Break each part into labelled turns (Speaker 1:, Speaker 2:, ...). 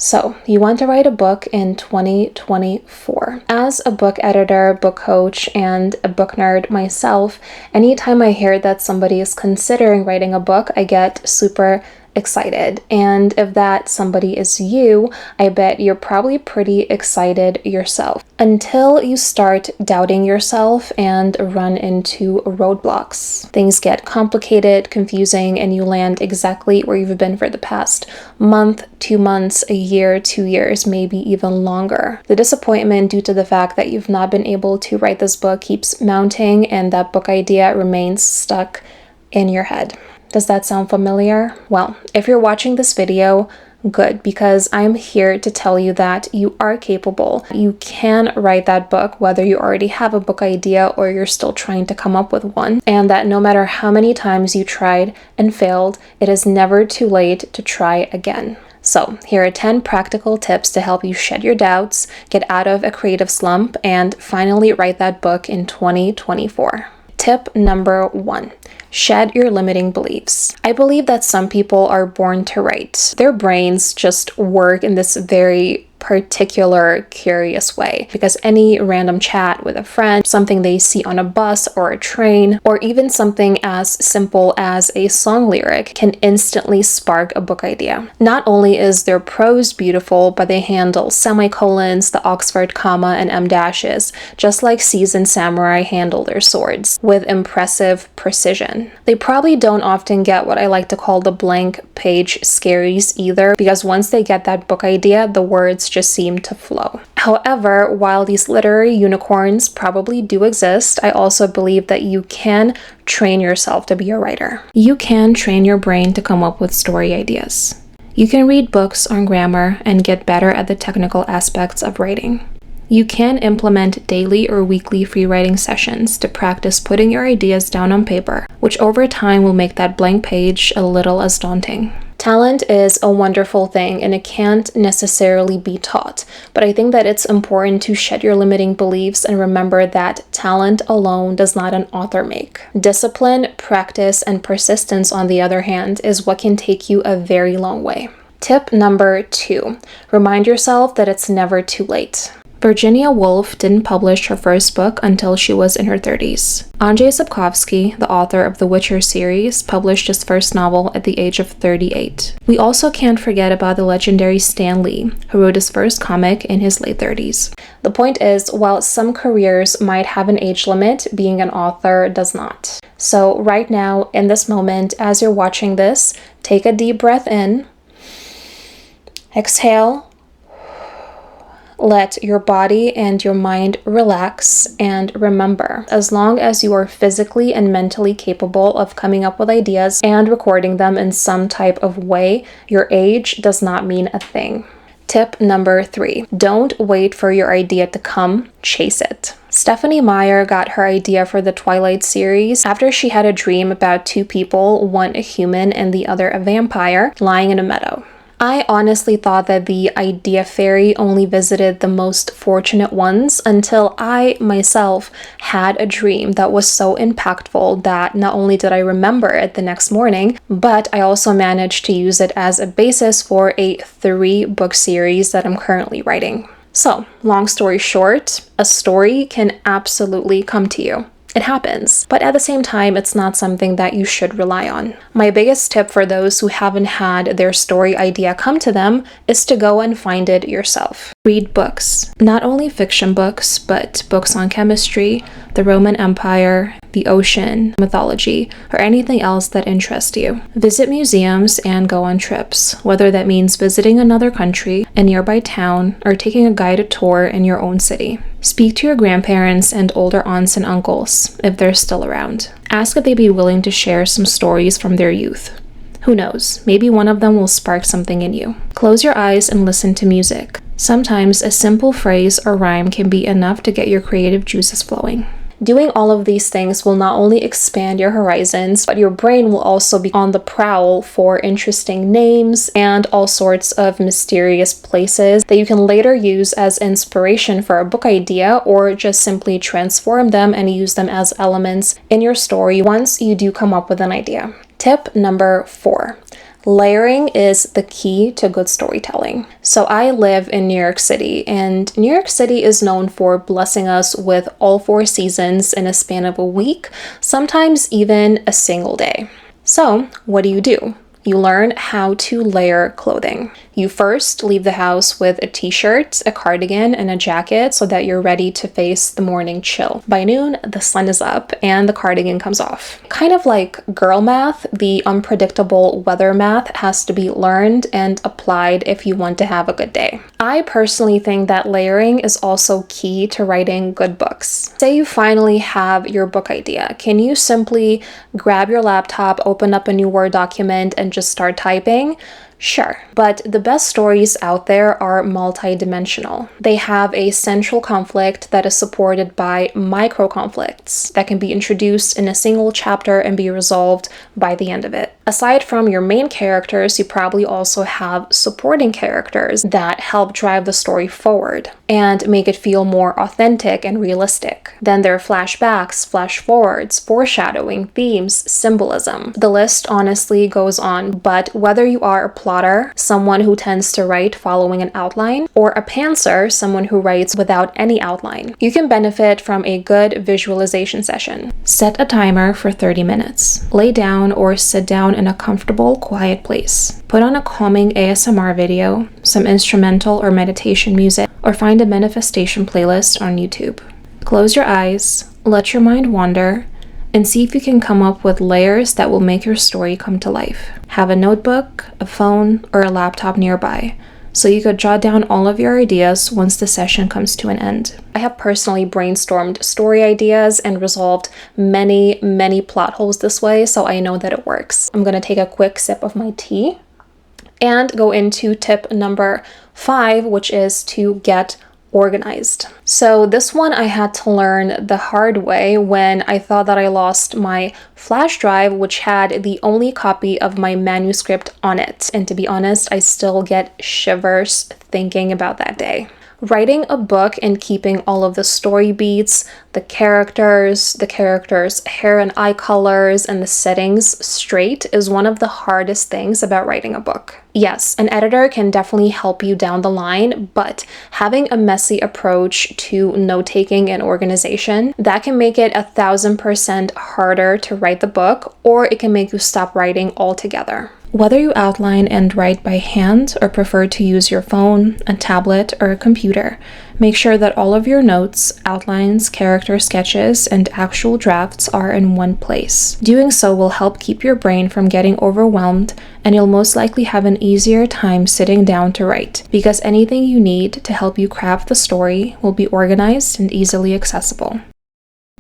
Speaker 1: So, you want to write a book in 2024. As a book editor, book coach, and a book nerd myself, anytime I hear that somebody is considering writing a book, I get super excited. And if that somebody is you, I bet you're probably pretty excited yourself until you start doubting yourself and run into roadblocks. Things get complicated, confusing, and you land exactly where you've been for the past month, 2 months, a year, 2 years, maybe even longer. The disappointment due to the fact that you've not been able to write this book keeps mounting, and that book idea remains stuck in your head. Does that sound familiar? Well, if you're watching this video, good, because I'm here to tell you that you are capable. You can write that book, whether you already have a book idea or you're still trying to come up with one, and that no matter how many times you tried and failed, it is never too late to try again. So, here are 10 practical tips to help you shed your doubts, get out of a creative slump, and finally write that book in 2024. Tip number 1. Shed your limiting beliefs. I believe that some people are born to write. Their brains just work in this very particular curious way, because any random chat with a friend, something they see on a bus or a train, or even something as simple as a song lyric can instantly spark a book idea. Not only is their prose beautiful, but they handle semicolons, the Oxford comma, and em dashes, just like seasoned samurai handle their swords, with impressive precision. They probably don't often get what I like to call the blank page scaries either, because once they get that book idea, the words just seem to flow. However, while these literary unicorns probably do exist, I also believe that you can train yourself to be a writer. You can train your brain to come up with story ideas. You can read books on grammar and get better at the technical aspects of writing. You can implement daily or weekly free writing sessions to practice putting your ideas down on paper, which over time will make that blank page a little less daunting. Talent is a wonderful thing and it can't necessarily be taught, but I think that it's important to shed your limiting beliefs and remember that talent alone does not an author make. Discipline, practice, and persistence, on the other hand, is what can take you a very long way. Tip number 2, remind yourself that it's never too late. Virginia Woolf didn't publish her first book until she was in her 30s. Andrzej Sapkowski, the author of the Witcher series, published his first novel at the age of 38. We also can't forget about the legendary Stan Lee, who wrote his first comic in his late 30s. The point is, while some careers might have an age limit, being an author does not. So right now, in this moment, as you're watching this, take a deep breath in, exhale, let your body and your mind relax, and remember, as long as you are physically and mentally capable of coming up with ideas and recording them in some type of way, your age does not mean a thing. Tip number 3, don't wait for your idea to come, chase it. Stephenie Meyer got her idea for the Twilight series after she had a dream about 2 people, one a human and the other a vampire, lying in a meadow. I honestly thought that the idea fairy only visited the most fortunate ones until I myself had a dream that was so impactful that not only did I remember it the next morning, but I also managed to use it as a basis for a 3-book series that I'm currently writing. So, long story short, a story can absolutely come to you. It happens, but at the same time, it's not something that you should rely on. My biggest tip for those who haven't had their story idea come to them is to go and find it yourself. Read books. Not only fiction books, but books on chemistry, the Roman Empire, the ocean, mythology, or anything else that interests you. Visit museums and go on trips, whether that means visiting another country, a nearby town, or taking a guided tour in your own city. Speak to your grandparents and older aunts and uncles, if they're still around. Ask if they'd be willing to share some stories from their youth. Who knows, maybe one of them will spark something in you. Close your eyes and listen to music. Sometimes a simple phrase or rhyme can be enough to get your creative juices flowing. Doing all of these things will not only expand your horizons, but your brain will also be on the prowl for interesting names and all sorts of mysterious places that you can later use as inspiration for a book idea, or just simply transform them and use them as elements in your story once you do come up with an idea. Tip number 4. Layering is the key to good storytelling. So I live in New York City, and New York City is known for blessing us with all 4 seasons in a span of a week, sometimes even a single day. So what do? You learn how to layer clothing. You first leave the house with a t-shirt, a cardigan, and a jacket so that you're ready to face the morning chill. By noon, the sun is up and the cardigan comes off. Kind of like girl math, the unpredictable weather math has to be learned and applied if you want to have a good day. I personally think that layering is also key to writing good books. Say you finally have your book idea. Can you simply grab your laptop, open up a new Word document, and just start typing? Sure, but the best stories out there are multidimensional. They have a central conflict that is supported by micro conflicts that can be introduced in a single chapter and be resolved by the end of it. Aside from your main characters, you probably also have supporting characters that help drive the story forward and make it feel more authentic and realistic. Then there are flashbacks, flash forwards, foreshadowing, themes, symbolism. The list honestly goes on, but whether you are a plotter, someone who tends to write following an outline, or a pantser, someone who writes without any outline, you can benefit from a good visualization session. Set a timer for 30 minutes. Lay down or sit down in a comfortable, quiet place. Put on a calming ASMR video, some instrumental or meditation music, or find a manifestation playlist on YouTube. Close your eyes, let your mind wander, and see if you can come up with layers that will make your story come to life. Have a notebook, a phone, or a laptop nearby, so you could jot down all of your ideas once the session comes to an end. I have personally brainstormed story ideas and resolved many plot holes this way, so I know that it works. I'm gonna take a quick sip of my tea and go into tip number 5, which is to get organized. So this one I had to learn the hard way when I thought that I lost my flash drive, which had the only copy of my manuscript on it. And to be honest, I still get shivers thinking about that day. Writing a book and keeping all of the story beats, the characters' hair and eye colors, and the settings straight is one of the hardest things about writing a book. Yes, an editor can definitely help you down the line, but having a messy approach to note-taking and organization, that can make it 1000% harder to write the book, or it can make you stop writing altogether. Whether you outline and write by hand or prefer to use your phone, a tablet, or a computer, make sure that all of your notes, outlines, character sketches, and actual drafts are in one place. Doing so will help keep your brain from getting overwhelmed, and you'll most likely have an easier time sitting down to write, because anything you need to help you craft the story will be organized and easily accessible.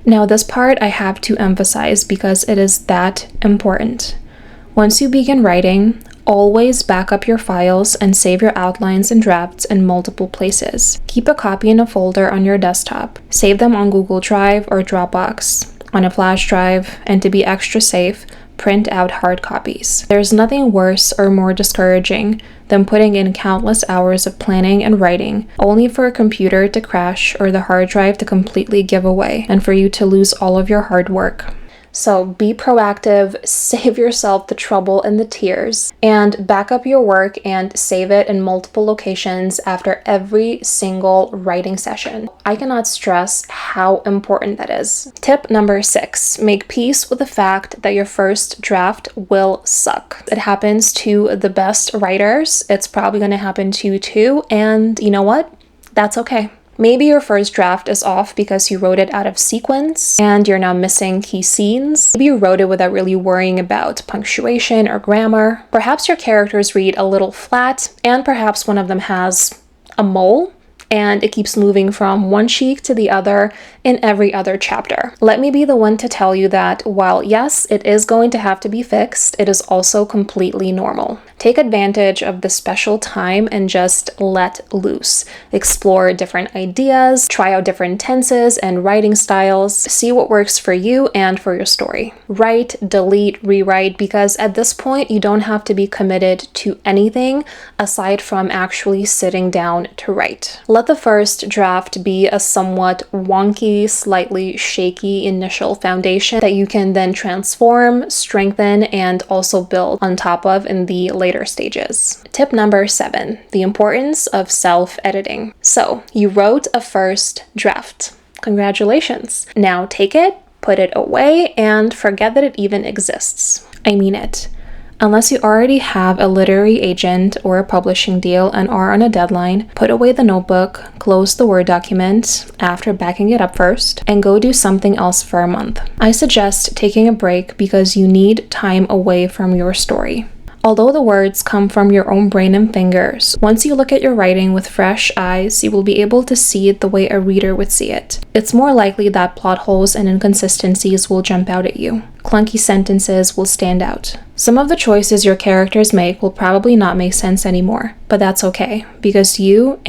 Speaker 1: Now, this part I have to emphasize because it is that important. Once you begin writing, always back up your files and save your outlines and drafts in multiple places. Keep a copy in a folder on your desktop. Save them on Google Drive or Dropbox, on a flash drive, and to be extra safe, print out hard copies. There's nothing worse or more discouraging than putting in countless hours of planning and writing, only for a computer to crash or the hard drive to completely give away, and for you to lose all of your hard work. So be proactive, save yourself the trouble and the tears, and back up your work and save it in multiple locations after every single writing session. I cannot stress how important that is. Tip number 6, make peace with the fact that your first draft will suck. It happens to the best writers. It's probably going to happen to you too, and you know what? That's okay. Maybe your first draft is off because you wrote it out of sequence and you're now missing key scenes. Maybe you wrote it without really worrying about punctuation or grammar. Perhaps your characters read a little flat, and perhaps one of them has a mole and it keeps moving from one cheek to the other in every other chapter. Let me be the one to tell you that while yes, it is going to have to be fixed, it is also completely normal. Take advantage of the special time and just let loose. Explore different ideas, try out different tenses and writing styles, see what works for you and for your story. Write, delete, rewrite, because at this point you don't have to be committed to anything aside from actually sitting down to write. Let the first draft be a somewhat wonky, slightly shaky initial foundation that you can then transform, strengthen, and also build on top of in the later stages. Tip number 7, the importance of self-editing. So, you wrote a first draft. Congratulations. Now take it, put it away, and forget that it even exists. I mean it. Unless you already have a literary agent or a publishing deal and are on a deadline, put away the notebook, close the Word document after backing it up first, and go do something else for a month. I suggest taking a break because you need time away from your story. Although the words come from your own brain and fingers, once you look at your writing with fresh eyes, you will be able to see it the way a reader would see it. It's more likely that plot holes and inconsistencies will jump out at you. Clunky sentences will stand out. Some of the choices your characters make will probably not make sense anymore, but that's okay, because you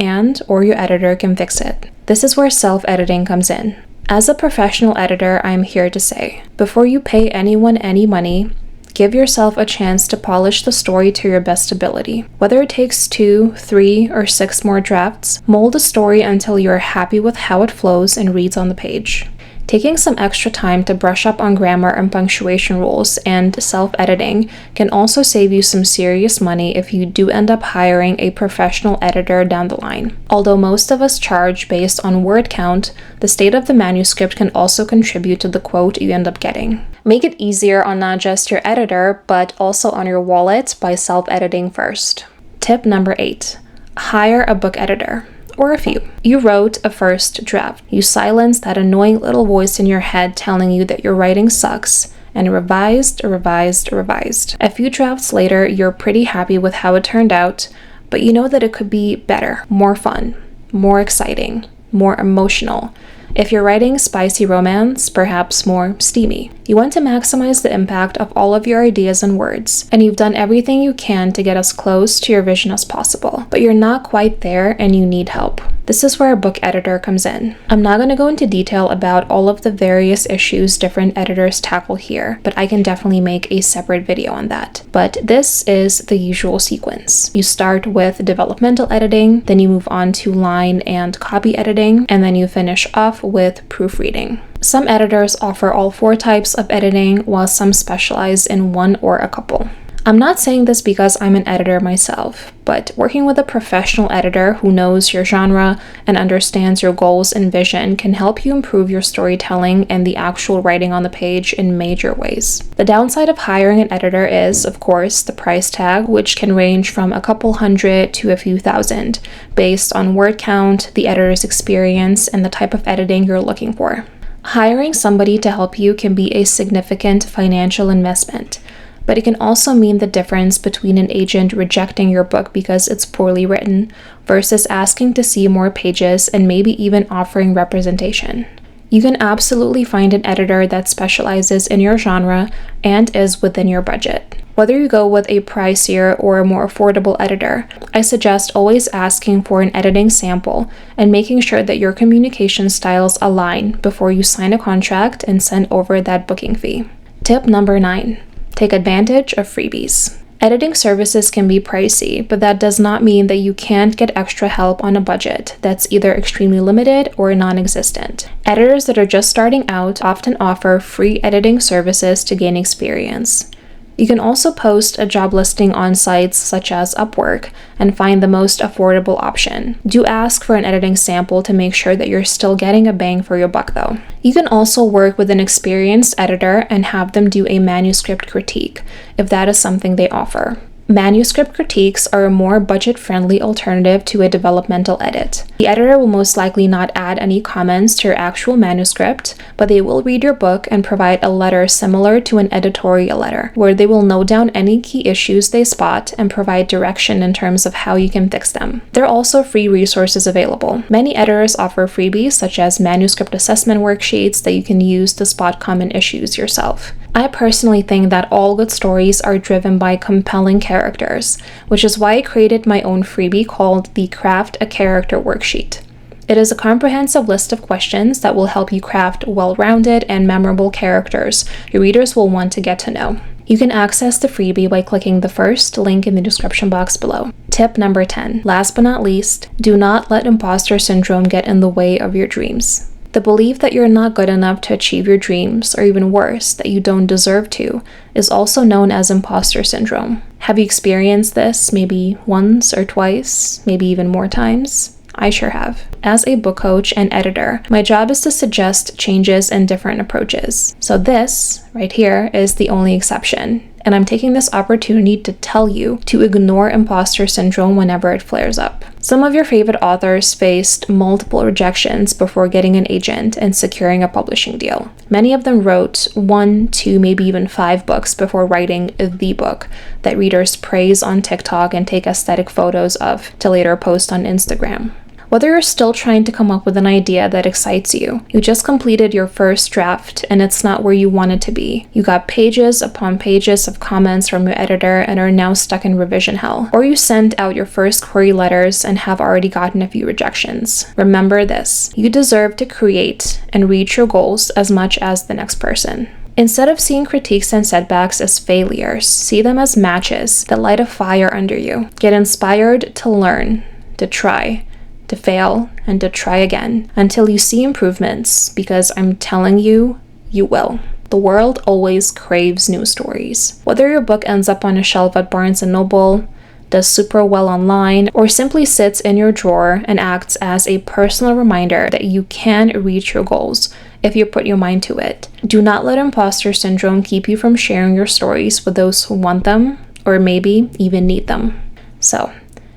Speaker 1: or your editor can fix it. This is where self-editing comes in. As a professional editor, I'm here to say, before you pay anyone any money, give yourself a chance to polish the story to your best ability. Whether it takes 2, 3, or 6 more drafts, mold the story until you're happy with how it flows and reads on the page. Taking some extra time to brush up on grammar and punctuation rules and self-editing can also save you some serious money if you do end up hiring a professional editor down the line. Although most of us charge based on word count, the state of the manuscript can also contribute to the quote you end up getting. Make it easier on not just your editor, but also on your wallet by self-editing first. Tip number 8, hire a book editor. Or a few. You wrote a first draft. You silenced that annoying little voice in your head telling you that your writing sucks, and revised. A few drafts later, you're pretty happy with how it turned out, but you know that it could be better, more fun, more exciting, more emotional. If you're writing spicy romance, perhaps more steamy. You want to maximize the impact of all of your ideas and words, and you've done everything you can to get as close to your vision as possible, but you're not quite there and you need help. This is where a book editor comes in. I'm not going to go into detail about all of the various issues different editors tackle here, but I can definitely make a separate video on that. But this is the usual sequence. You start with developmental editing, then you move on to line and copy editing, and then you finish off with proofreading. Some editors offer all 4 types of editing, while some specialize in one or a couple. I'm not saying this because I'm an editor myself, but working with a professional editor who knows your genre and understands your goals and vision can help you improve your storytelling and the actual writing on the page in major ways. The downside of hiring an editor is, of course, the price tag, which can range from a couple hundred to a few thousand, based on word count, the editor's experience, and the type of editing you're looking for. Hiring somebody to help you can be a significant financial investment, but it can also mean the difference between an agent rejecting your book because it's poorly written versus asking to see more pages and maybe even offering representation. You can absolutely find an editor that specializes in your genre and is within your budget. Whether you go with a pricier or a more affordable editor, I suggest always asking for an editing sample and making sure that your communication styles align before you sign a contract and send over that booking fee. Tip number 9. Take advantage of freebies. Editing services can be pricey, but that does not mean that you can't get extra help on a budget that's either extremely limited or non-existent. Editors that are just starting out often offer free editing services to gain experience. You can also post a job listing on sites such as Upwork and find the most affordable option. Do ask for an editing sample to make sure that you're still getting a bang for your buck though. You can also work with an experienced editor and have them do a manuscript critique, if that is something they offer. Manuscript critiques are a more budget-friendly alternative to a developmental edit. The editor will most likely not add any comments to your actual manuscript, but they will read your book and provide a letter similar to an editorial letter, where they will note down any key issues they spot and provide direction in terms of how you can fix them. There are also free resources available. Many editors offer freebies such as manuscript assessment worksheets that you can use to spot common issues yourself. I personally think that all good stories are driven by compelling characters, which is why I created my own freebie called the Craft a Character Worksheet. It is a comprehensive list of questions that will help you craft well-rounded and memorable characters your readers will want to get to know. You can access the freebie by clicking the first link in the description box below. Tip number 10. Last but not least, do not let imposter syndrome get in the way of your dreams. The belief that you're not good enough to achieve your dreams, or even worse, that you don't deserve to, is also known as imposter syndrome. Have you experienced this maybe once or twice, maybe even more times? I sure have. As a book coach and editor, my job is to suggest changes and different approaches. So this, right here, is the only exception. And I'm taking this opportunity to tell you to ignore imposter syndrome whenever it flares up. Some of your favorite authors faced multiple rejections before getting an agent and securing a publishing deal. Many of them wrote 1, 2, maybe even 5 books before writing the book that readers praise on TikTok and take aesthetic photos of to later post on Instagram. Whether you're still trying to come up with an idea that excites you, you just completed your first draft and it's not where you want it to be, you got pages upon pages of comments from your editor and are now stuck in revision hell, or you sent out your first query letters and have already gotten a few rejections. Remember this: you deserve to create and reach your goals as much as the next person. Instead of seeing critiques and setbacks as failures, see them as matches that light a fire under you. Get inspired to learn, to try, to fail, and to try again until you see improvements, because I'm telling you, you will. The world always craves news stories. Whether your book ends up on a shelf at Barnes & Noble, does super well online, or simply sits in your drawer and acts as a personal reminder that you can reach your goals if you put your mind to it. Do not let imposter syndrome keep you from sharing your stories with those who want them, or maybe even need them. So,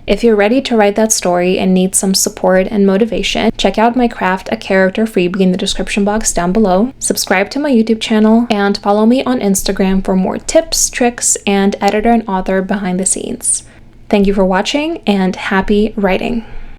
Speaker 1: if you're ready to write that story and need some support and motivation, check out my Craft a Character freebie in the description box down below, subscribe to my YouTube channel, and follow me on Instagram for more tips, tricks, and editor and author behind the scenes. Thank you for watching, and happy writing!